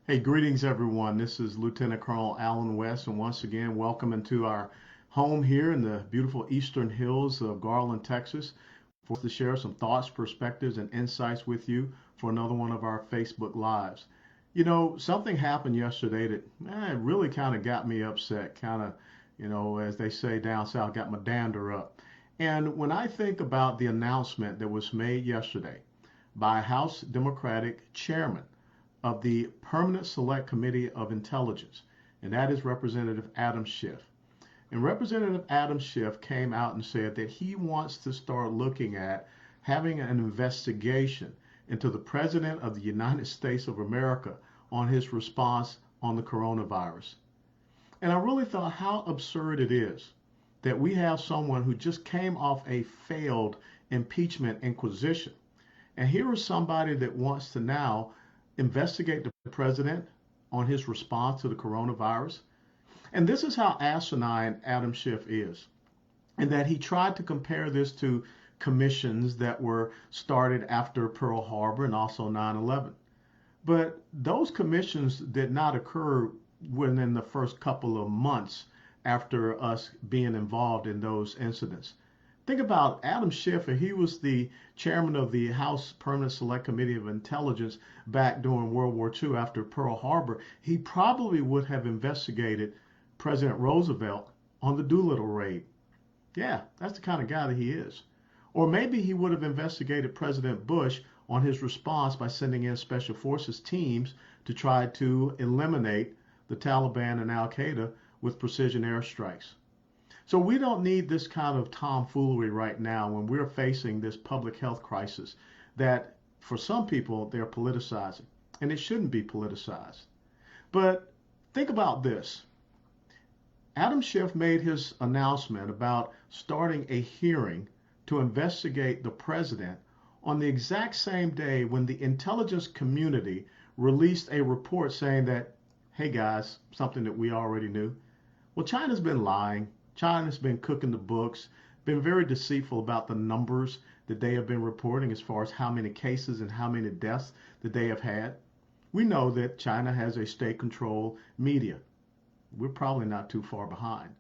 Hey, greetings everyone. This is Lieutenant Colonel Allen West, and once again, welcome into our home here in the beautiful eastern hills of Garland, Texas, for us to share some thoughts, perspectives, and insights with you for another one of our Facebook Lives. You know, something happened yesterday that really kind of got me upset, kind of, as they say down south, got my dander up. And when I think about the announcement that was made yesterday by House Democratic Chairman of the Permanent Select Committee of Intelligence, and that is Representative Adam Schiff. And Representative Adam Schiff came out and said that he wants to start looking at having an investigation into the President of the United States of America on his response on the coronavirus. And I really thought how absurd it is that we have someone who just came off a failed impeachment inquisition. And here is somebody that wants to now investigate the president on his response to the coronavirus. And this is how asinine Adam Schiff is, in that he tried to compare this to commissions that were started after Pearl Harbor and also 9/11. But those commissions did not occur within the first couple of months after us being involved in those incidents. Think about Adam Schiff. He was the chairman of the House Permanent Select Committee of Intelligence back during World War II after Pearl Harbor. He probably would have investigated President Roosevelt on the Doolittle raid. Yeah, that's the kind of guy that he is. Or maybe he would have investigated President Bush on his response by sending in special forces teams to try to eliminate the Taliban and Al Qaeda with precision airstrikes. So we don't need this kind of tomfoolery right now when we're facing this public health crisis that for some people they're politicizing, and it shouldn't be politicized. But think about this. Adam Schiff made his announcement about starting a hearing to investigate the president on the exact same day when the intelligence community released a report saying that, hey guys, something that we already knew. Well, China's been lying. China's been cooking the books, been very deceitful about the numbers that they have been reporting as far as how many cases and how many deaths that they have had. We know that China has a state-controlled media. We're probably not too far behind.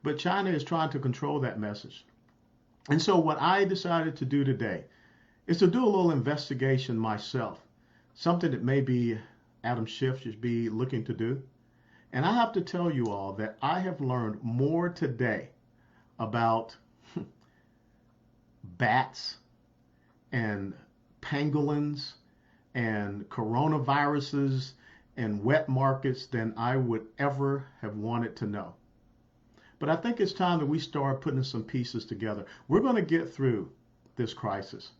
But China is trying to control that message. And so what I decided to do today is to do a little investigation myself, something that maybe Adam Schiff should be looking to do. And I have to tell you all that I have learned more today about bats and pangolins and coronaviruses and wet markets than I would ever have wanted to know. But I think it's time that we start putting some pieces together. We're going to get through this crisis.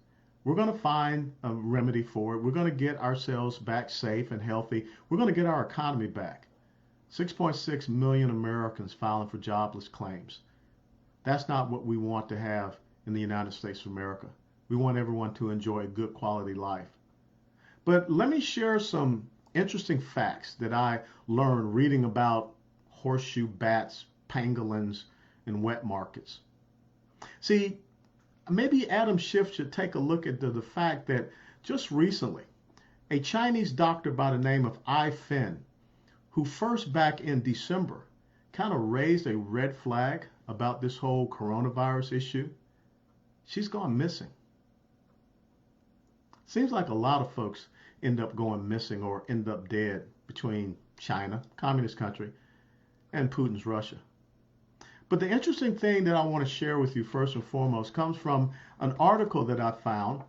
We're going to find a remedy for it. We're going to get ourselves back safe and healthy. We're going to get our economy back. 6.6 million Americans filing for jobless claims. That's not what we want to have in the United States of America. We want everyone to enjoy a good quality life. But let me share some interesting facts that I learned reading about horseshoe bats, pangolins, and wet markets. See, maybe Adam Schiff should take a look at the fact that just recently, a Chinese doctor by the name of Ai Fen, who first back in December kind of raised a red flag about this whole coronavirus issue, she's gone missing. Seems like a lot of folks end up going missing or end up dead between China, communist country, and Putin's Russia. But the interesting thing that I want to share with you first and foremost comes from an article that I found.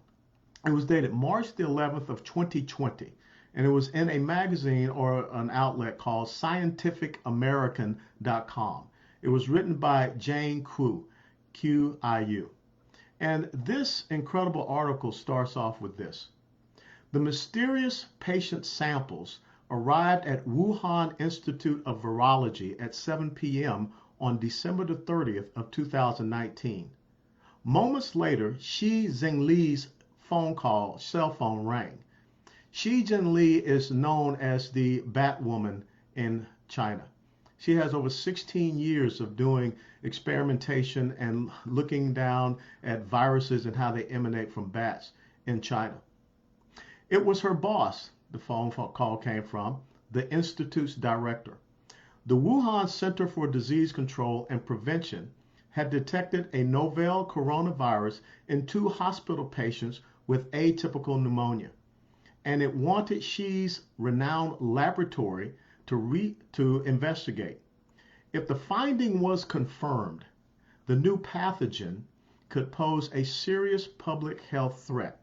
It was dated March the 11th of 2020. And it was in a magazine or an outlet called scientificamerican.com. It was written by Jane Qiu, Qiu. And this incredible article starts off with this. The mysterious patient samples arrived at Wuhan Institute of Virology at 7 p.m. on December the 30th of 2019. Moments later, Xi Jinping's cell phone rang. Xi Jinping is known as the Batwoman in China. She has over 16 years of doing experimentation and looking down at viruses and how they emanate from bats in China. It was her boss the phone call came from, the institute's director. The Wuhan Center for Disease Control and Prevention had detected a novel coronavirus in 2 hospital patients with atypical pneumonia, and it wanted Xi's renowned laboratory to investigate. If the finding was confirmed, the new pathogen could pose a serious public health threat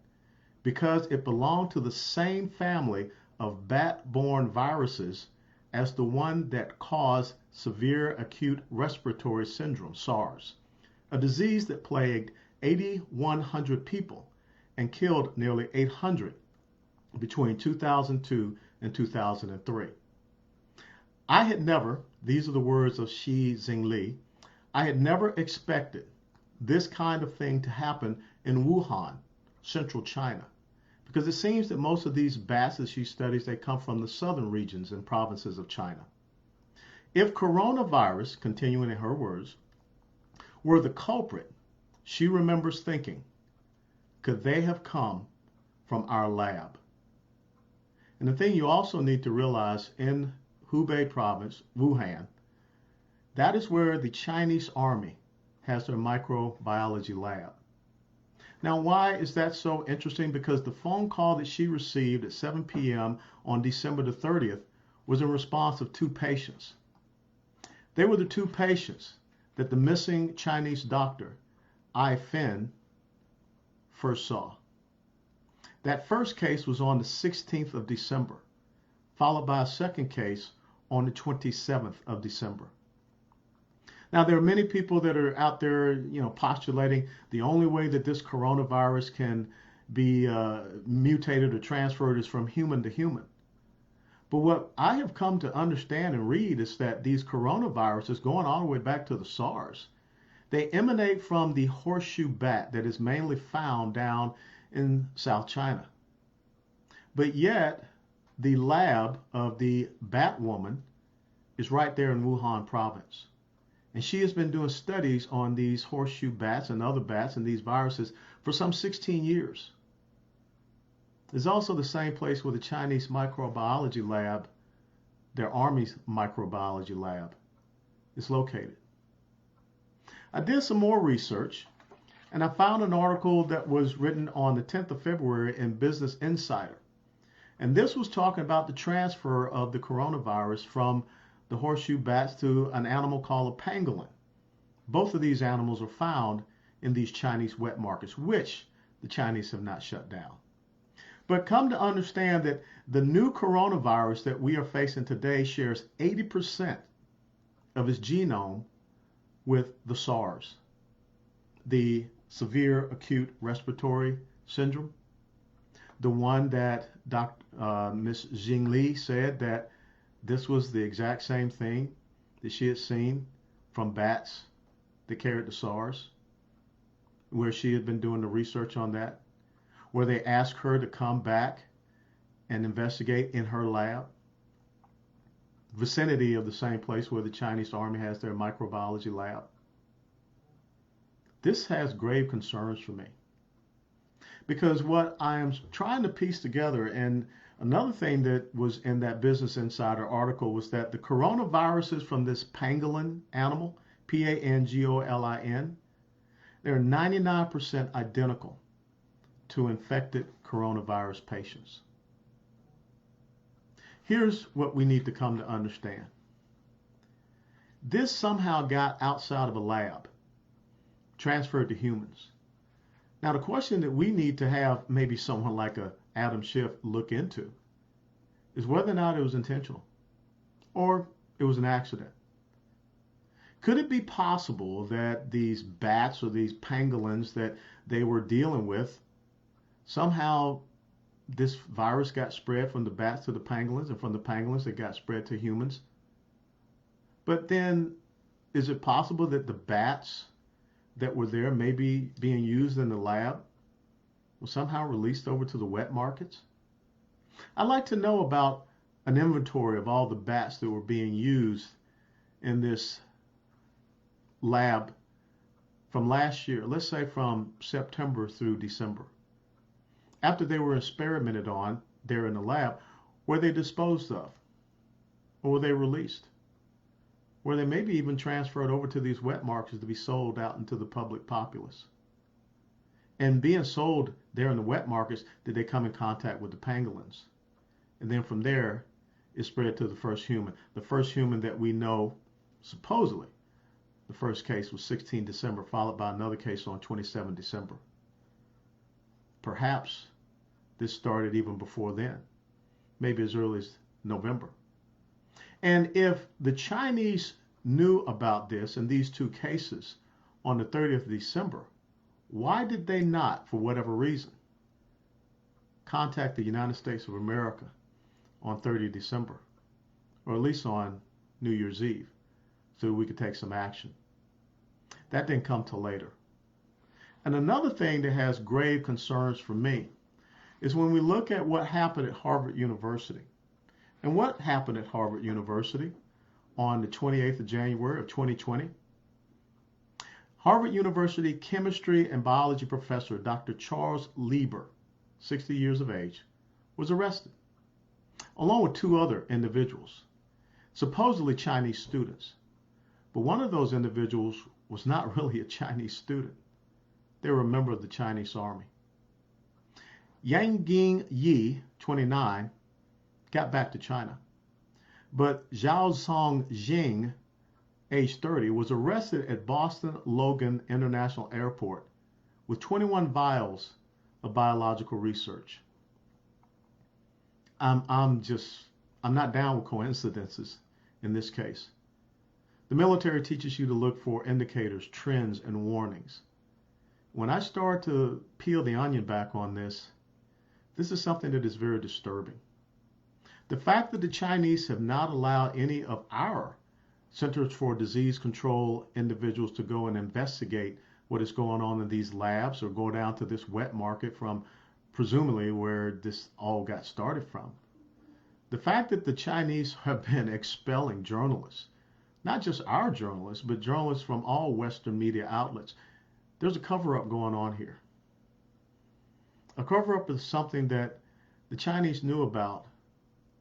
because it belonged to the same family of bat-borne viruses as the one that caused severe acute respiratory syndrome, SARS, a disease that plagued 8,100 people and killed nearly 800 between 2002 and 2003. I had never, these are the words of Xi Jinping, I had never expected this kind of thing to happen in Wuhan, central China, because it seems that most of these bats that she studies, they come from the southern regions and provinces of China. If coronavirus, continuing in her words, were the culprit, she remembers thinking, could they have come from our lab? And the thing you also need to realize, in Hubei province, Wuhan, that is where the Chinese army has their microbiology lab. Now, why is that so interesting? Because the phone call that she received at 7 p.m. on December the 30th was in response of 2 patients. They were the 2 patients that the missing Chinese doctor, Ai Fen, first saw. That first case was on the 16th of December, followed by a second case on the 27th of December. Now, there are many people that are out there, postulating the only way that this coronavirus can be mutated or transferred is from human to human. But what I have come to understand and read is that these coronaviruses, going all the way back to the SARS, they emanate from the horseshoe bat that is mainly found down in South China. But yet, the lab of the bat woman is right there in Wuhan province. And she has been doing studies on these horseshoe bats and other bats and these viruses for some 16 years. It's also the same place where the Chinese microbiology lab, their Army's microbiology lab, is located. I did some more research, and I found an article that was written on the 10th of February in Business Insider. And this was talking about the transfer of the coronavirus from the horseshoe bats to an animal called a pangolin. Both of these animals are found in these Chinese wet markets, which the Chinese have not shut down. But come to understand that the new coronavirus that we are facing today shares 80% of its genome with the SARS, the severe acute respiratory syndrome, the one that Ms. Jinli said that this was the exact same thing that she had seen from bats that carried the SARS, where she had been doing the research on that, where they asked her to come back and investigate in her lab, vicinity of the same place where the Chinese Army has their microbiology lab. This has grave concerns for me, because what I am trying to piece together, and another thing that was in that Business Insider article, was that the coronaviruses from this pangolin animal, Pangolin, they're 99% identical to infected coronavirus patients. Here's what we need to come to understand. This somehow got outside of a lab, transferred to humans. Now, the question that we need to have maybe someone like Adam Schiff look into is whether or not it was intentional or it was an accident. Could it be possible that these bats or these pangolins that they were dealing with, somehow this virus got spread from the bats to the pangolins, and from the pangolins it got spread to humans? But then, is it possible that the bats that were there, maybe being used in the lab, were somehow released over to the wet markets? I'd like to know about an inventory of all the bats that were being used in this lab from last year, let's say from September through December. After they were experimented on there in the lab, were they disposed of? or were they released? Were they maybe even transferred over to these wet markets to be sold out into the public populace? And being sold there in the wet markets, did they come in contact with the pangolins? And then from there, it spread to the first human. The first human that we know, supposedly, the first case was 16 December, followed by another case on 27 December. Perhaps this started even before then, maybe as early as November. And if the Chinese knew about this in these two cases on the 30th of December, why did they not, for whatever reason, contact the United States of America on 30 December, or at least on New Year's Eve, so we could take some action? That didn't come till later. And another thing that has grave concerns for me is when we look at what happened at Harvard University. And what happened at Harvard University on the 28th of January of 2020? Harvard University chemistry and biology professor Dr. Charles Lieber, 60 years of age, was arrested, along with two other individuals, supposedly Chinese students. But one of those individuals was not really a Chinese student. They were a member of the Chinese army. Yangjing Yi, 29, got back to China. But Zhaozong Jing, age 30, was arrested at Boston Logan International Airport with 21 vials of biological research. I'm not down with coincidences in this case. The military teaches you to look for indicators, trends, and warnings. When I start to peel the onion back on this is something that is very disturbing. The fact that the Chinese have not allowed any of our Centers for Disease Control individuals to go and investigate what is going on in these labs or go down to this wet market from presumably where this all got started from. The fact that the Chinese have been expelling journalists, not just our journalists, but journalists from all Western media outlets, there's a cover-up going on here. A cover-up is something that the Chinese knew about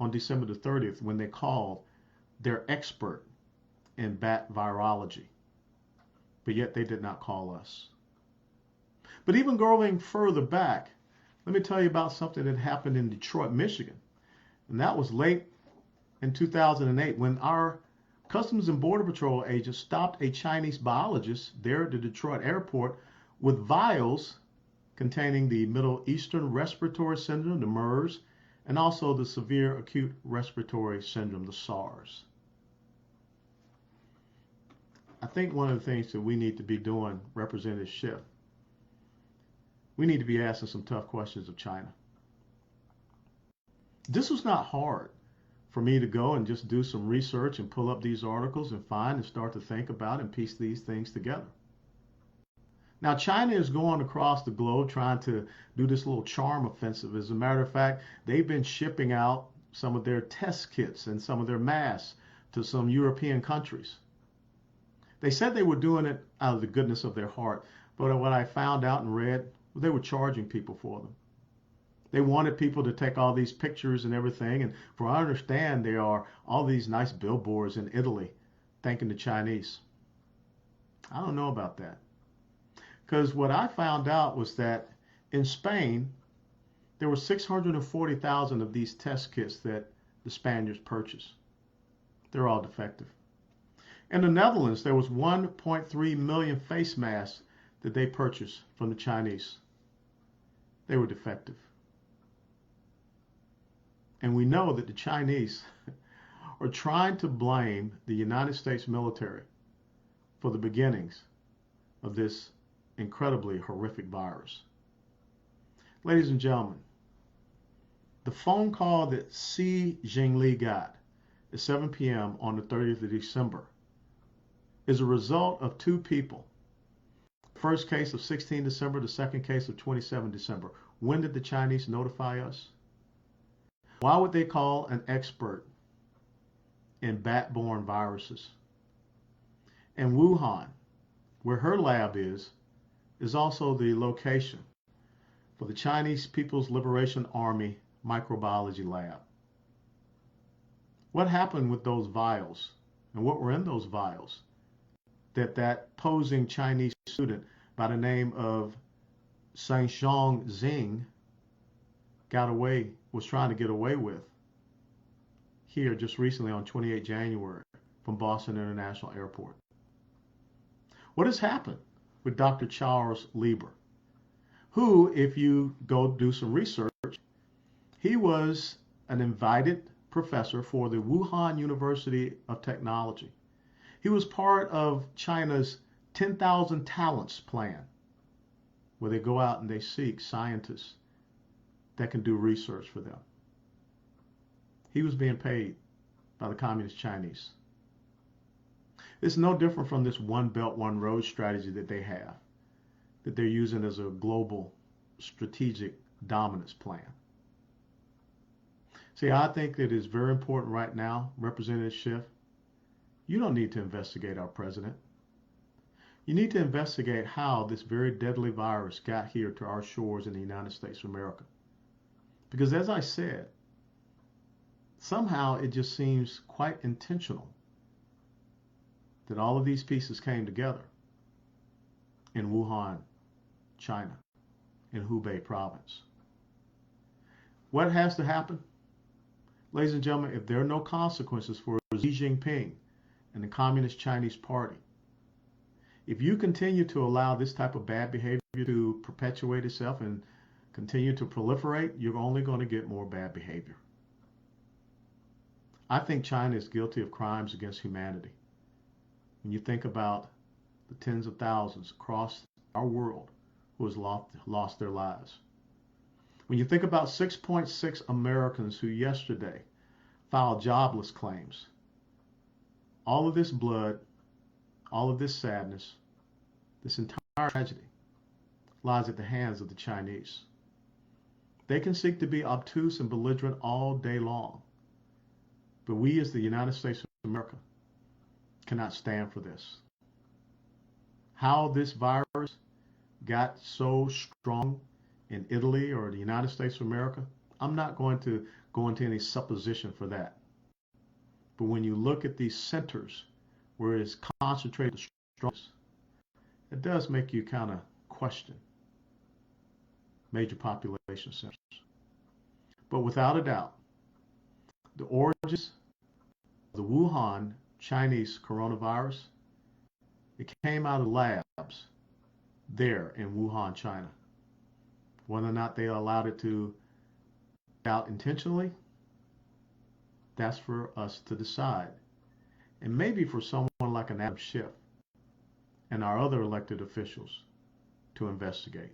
on December the 30th when they called their expert in bat virology. But yet they did not call us. But even going further back, let me tell you about something that happened in Detroit, Michigan. And that was late in 2008 when our Customs and Border Patrol agents stopped a Chinese biologist there at the Detroit airport with vials containing the Middle Eastern Respiratory Syndrome, the MERS, and also the Severe Acute Respiratory Syndrome, the SARS. I think one of the things that we need to be doing, Representative Schiff, we need to be asking some tough questions of China. This was not hard for me to go and just do some research and pull up these articles and find and start to think about and piece these things together. Now, China is going across the globe trying to do this little charm offensive. As a matter of fact, they've been shipping out some of their test kits and some of their masks to some European countries. They said they were doing it out of the goodness of their heart, but what I found out and read, they were charging people for them. They wanted people to take all these pictures and everything, and from what I understand, there are all these nice billboards in Italy thanking the Chinese. I don't know about that. Because what I found out was that in Spain, there were 640,000 of these test kits that the Spaniards purchased. They're all defective. In the Netherlands, there was 1.3 million face masks that they purchased from the Chinese. They were defective. And we know that the Chinese are trying to blame the United States military for the beginnings of this incredibly horrific virus. Ladies and gentlemen, the phone call that Xi Jinping got at 7 p.m. on the 30th of December is a result of two people. The first case of 16 December, the second case of 27 December. When did the Chinese notify us? Why would they call an expert in bat-borne viruses? And Wuhan, where her lab is also the location for the Chinese People's Liberation Army microbiology lab. What happened with those vials and what were in those vials that posing Chinese student by the name of Shang Zing was trying to get away with here just recently on 28 January from Boston International Airport? What has happened with Dr. Charles Lieber, who, if you go do some research, he was an invited professor for the Wuhan University of Technology. He was part of China's 10,000 Talents plan, where they go out and they seek scientists that can do research for them. He was being paid by the Communist Chinese. It's no different from this one belt, one road strategy that they have, that they're using as a global strategic dominance plan. See, I think that it's very important right now, Representative Schiff, you don't need to investigate our president. You need to investigate how this very deadly virus got here to our shores in the United States of America. Because as I said, somehow it just seems quite intentional that all of these pieces came together in Wuhan, China, in Hubei province. What has to happen? Ladies and gentlemen, if there are no consequences for Xi Jinping and the Communist Chinese Party, if you continue to allow this type of bad behavior to perpetuate itself and continue to proliferate, you're only going to get more bad behavior. I think China is guilty of crimes against humanity. When you think about the tens of thousands across our world who has lost their lives. When you think about 6.6 Americans who yesterday filed jobless claims, all of this blood, all of this sadness, this entire tragedy lies at the hands of the Chinese. They can seek to be obtuse and belligerent all day long, but we as the United States of America cannot stand for this. How this virus got so strong in Italy or the United States of America, I'm not going to go into any supposition for that. But when you look at these centers where it's concentrated the strongest, it does make you kind of question major population centers. But without a doubt, the origins of the Wuhan Chinese coronavirus, it came out of labs there in Wuhan, China. Whether or not they allowed it to get out intentionally, that's for us to decide. And maybe for someone like an Adam Schiff and our other elected officials to investigate.